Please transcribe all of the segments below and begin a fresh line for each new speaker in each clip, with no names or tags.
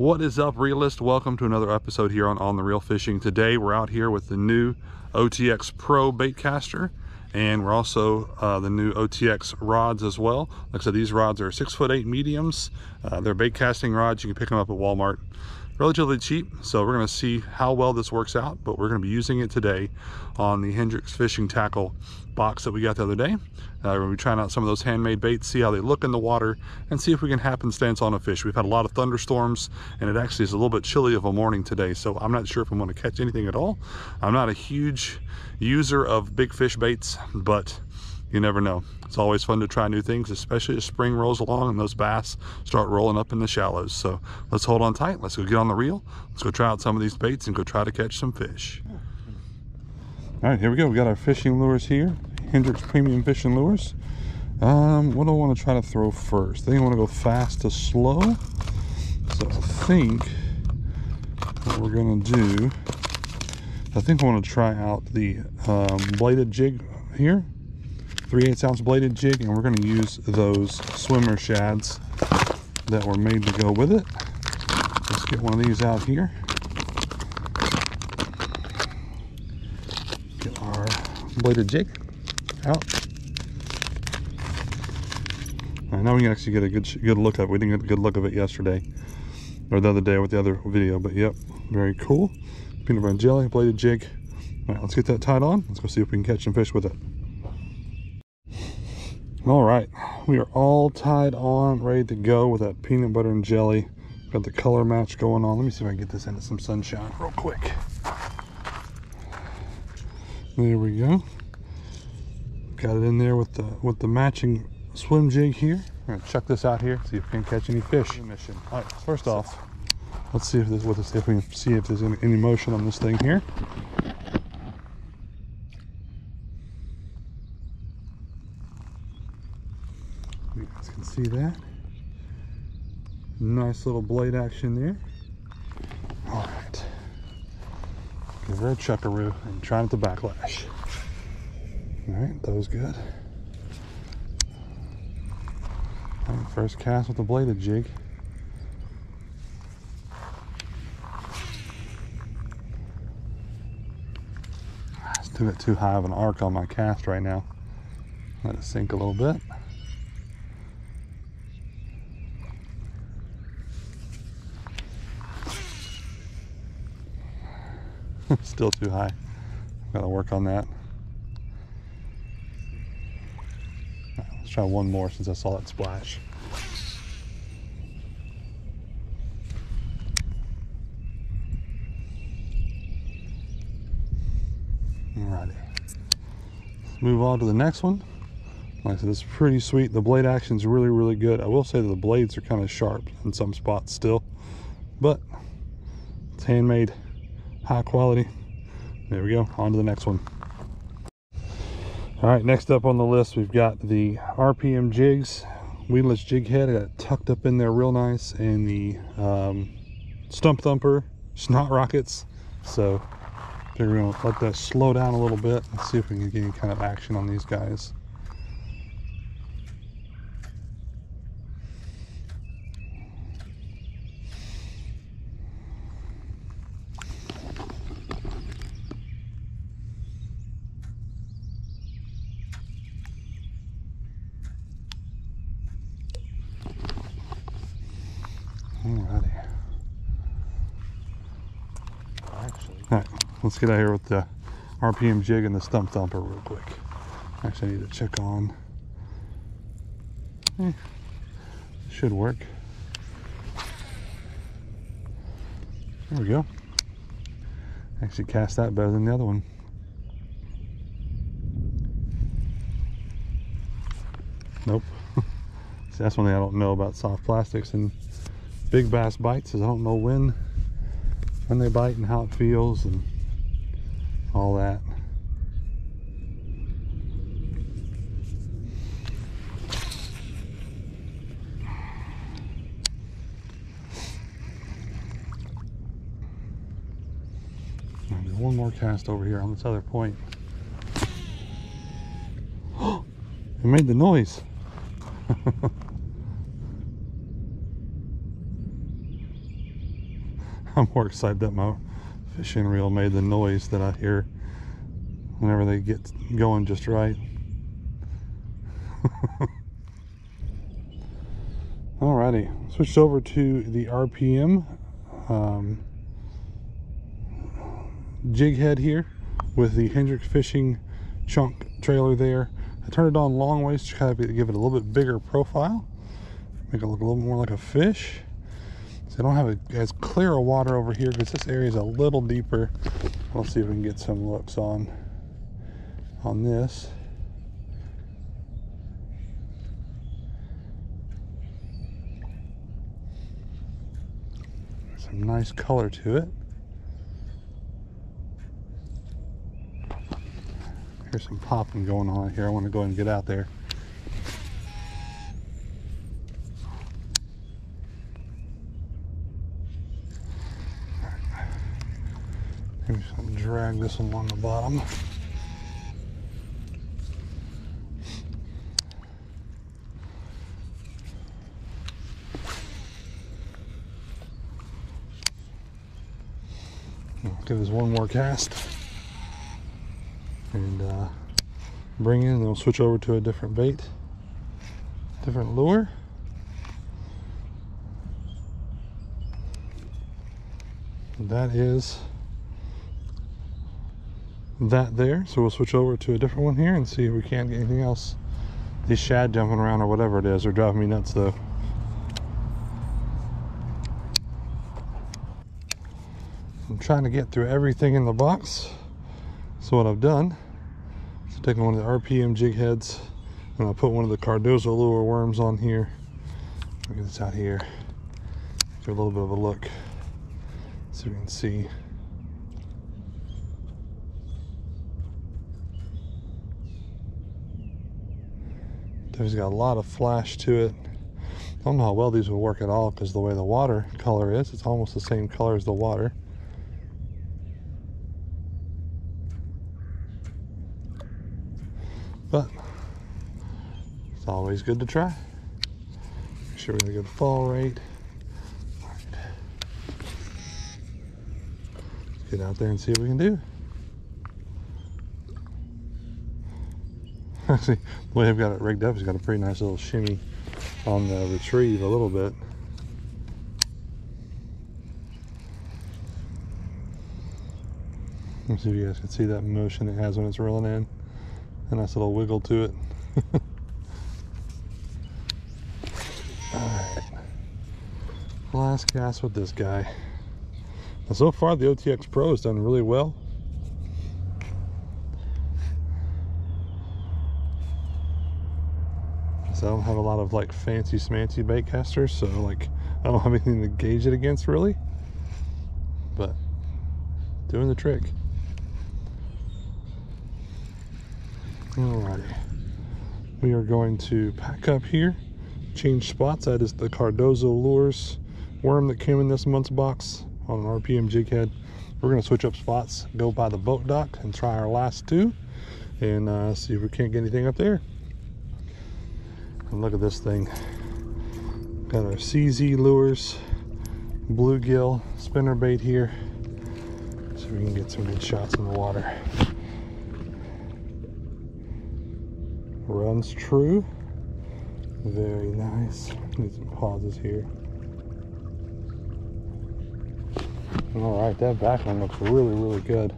What is up, realist? Welcome to another episode here on The Real Fishing. Today we're out here with the new OTX Pro Baitcaster, and we're also the new OTX rods as well. Like I said, these rods are 6'8" mediums. They're bait casting rods. You can pick them up at Walmart. Relatively cheap, so we're going to see how well this works out, but we're going to be using it today on the Hendrix Fishing Tackle box that we got the other day. We're going to be trying out some of those handmade baits, see how they look in the water, and see if we can happenstance on a fish. We've had a lot of thunderstorms, and it actually is a little bit chilly of a morning today, so I'm not sure if I'm going to catch anything at all. I'm not a huge user of big fish baits, but you never know. It's always fun to try new things, especially as spring rolls along and those bass start rolling up in the shallows. So let's hold on tight. Let's go get on the reel. Let's go try out some of these baits and go try to catch some fish. All right, here we go. We got our fishing lures here. Hendrix Premium Fishing Lures. What do I want to try to throw first? I think I want to go fast to slow. So I think what we're going to do, I think I want to try out the bladed jig here. 3/8 ounce bladed jig, and we're going to use those swimmer shads that were made to go with it. Let's get one of these out here. Get our bladed jig out. All right, now we can actually get a good look at it. We didn't get a good look of it yesterday or the other day with the other video, but yep, very cool. Peanut butter and jelly, bladed jig. All right, let's get that tied on. Let's go see if we can catch some fish with it. All right, we are all tied on, ready to go with that peanut butter and jelly. Got the color match going on. Let me see if I can get this into some sunshine real quick. There we go. Got it in there with the matching swim jig here. We're gonna check this out here, see if we can catch any fish. All right, first off, let's see if we can see if there's any motion on this thing here. You guys can see that. Nice little blade action there. All right. Give her a chuckaroo and try not to backlash. All right, that was good. All right, first cast with the bladed jig. I still got too high of an arc on my cast right now. Let it sink a little bit. Still too high. Gotta work on that. Right, let's try one more since I saw that splash. Alrighty. Let's move on to the next one. Like I said, it's pretty sweet. The blade action is really, really good. I will say that the blades are kind of sharp in some spots still, but it's handmade. High quality. There we go, on to the next one. All right, next up on the list we've got the RPM Jigs weedless jig head. I got it tucked up in there real nice, and the Stump Thumper snot rockets. So we're gonna let that slow down a little bit and see if we can get any kind of action on these guys. Alrighty. Alright, let's get out here with the RPM jig and the Stump Thumper real quick. Actually, I need to check on. Should work. There we go. Actually cast that better than the other one. Nope. See, that's one thing I don't know about soft plastics and big bass bites is I don't know when they bite and how it feels and all that. I'll do one more cast over here on this other point. It made the noise. I'm more excited that my fishing reel made the noise that I hear whenever they get going just right. Alrighty, switched over to the RPM jig head here with the Hendrix Fishing chunk trailer there. I turned it on long ways to kind of give it a little bit bigger profile, make it look a little more like a fish. So I don't have as clear a water over here because this area is a little deeper. Let's see if we can get some looks on this. Some nice color to it. Here's some popping going on here. I want to go ahead and get out there. Maybe just drag this along the bottom. I'll give this one more cast and bring in, and then we'll switch over to a different bait, different lure. And that is that there. So we'll switch over to a different one here and see if we can't get anything else. These shad jumping around or whatever it is are driving me nuts though. I'm trying to get through everything in the box. So what I've done is I've taken one of the RPM jig heads and I'll put one of the Cardoza lure worms on here. Look at this out here. Give a little bit of a look. So you can see. There's got a lot of flash to it. I don't know how well these will work at all because the way the water color is, it's almost the same color as the water. But it's always good to try. Make sure we get a good fall rate. All right. Let's get out there and see what we can do. Actually, the way I've got it rigged up, it's got a pretty nice little shimmy on the retrieve a little bit. Let's see if you guys can see that motion it has when it's reeling in. A nice little wiggle to it. Alright. Last cast with this guy. Now, so far the OTX Pro has done really well. So I don't have a lot of like fancy smancy bait casters, so like I don't have anything to gauge it against really, but doing the trick. Alrighty, we are going to pack up here, change spots. That is the Cardoza lures worm that came in this month's box on an RPM jig head. We're going to switch up spots, go by the boat dock and try our last two and see if we can't get anything up there. And look at this thing. Got our CZ lures, bluegill, spinner bait here. So we can get some good shots in the water. Runs true. Very nice. Need some pauses here. Alright, that back one looks really, really good.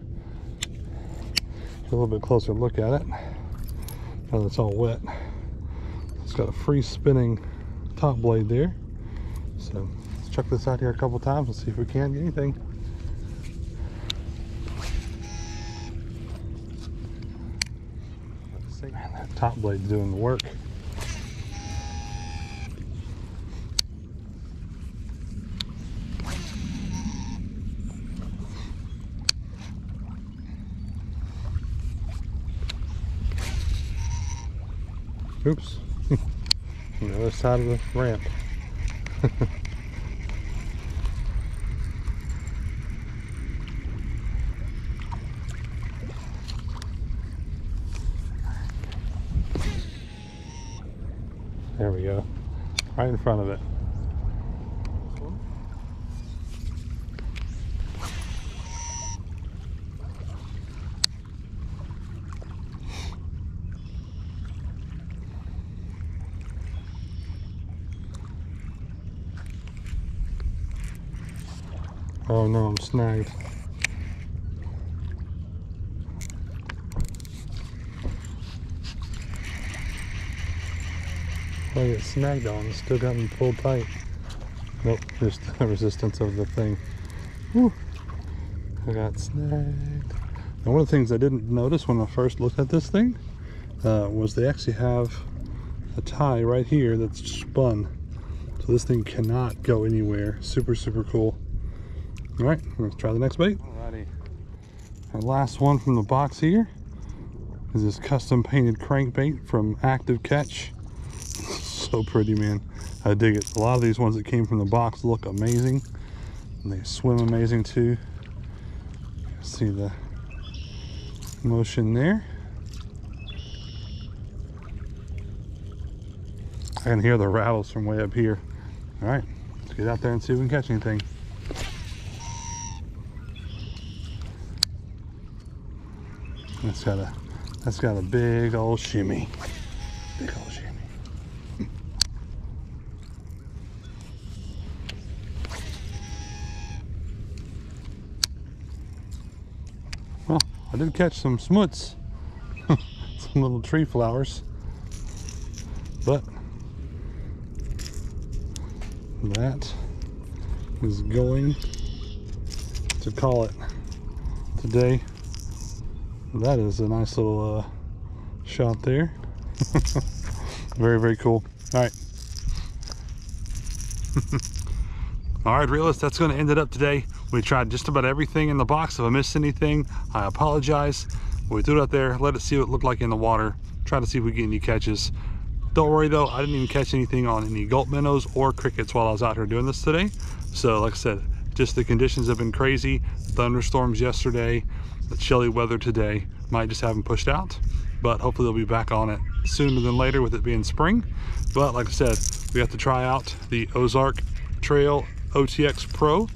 Get a little bit closer look at it. Now that it's all wet. It's got a free spinning top blade there. So let's check this out here a couple times and see if we can get anything. Man, that top blade's doing the work. Oops. On the other side of the ramp. There we go. Right in front of it. Oh no, I'm snagged. I get snagged on, it's still got me pulled tight. Nope, just the resistance of the thing. Whew. I got snagged. And one of the things I didn't notice when I first looked at this thing was they actually have a tie right here that's spun. So this thing cannot go anywhere. Super, super cool. All right, let's try the next bait. Alrighty. Our last one from the box here is this custom painted crankbait from Active Catch. So pretty, man. I dig it. A lot of these ones that came from the box look amazing, and they swim amazing too. See the motion there. I can hear the rattles from way up here. All right, let's get out there and see if we can catch anything. That's got a big old shimmy. Big old shimmy. Well, I did catch some smuts, some little tree flowers, but that is going to call it today. That is a nice little shot there. Very, very cool. All right. All right, realists, that's going to end it up today. We tried just about everything in the box. If I missed anything, I apologize. We threw it out there, let it see what it looked like in the water, try to see if we get any catches. Don't worry though, I didn't even catch anything on any gulp minnows or crickets while I was out here doing this today. So like I said, just the conditions have been crazy. Thunderstorms yesterday, the chilly weather today might just have them pushed out, but hopefully they'll be back on it sooner than later with it being spring. But like I said, we got to try out the Ozark Trail OTX Pro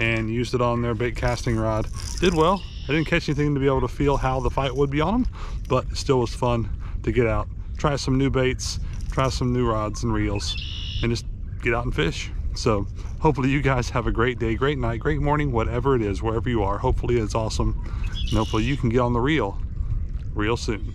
and used it on their bait casting rod. Did well. I didn't catch anything to be able to feel how the fight would be on them, but it still was fun to get out, try some new baits, try some new rods and reels, and just get out and fish. So hopefully you guys have a great day, great night, great morning, whatever it is, wherever you are. Hopefully it's awesome, and hopefully you can get on the reel real soon.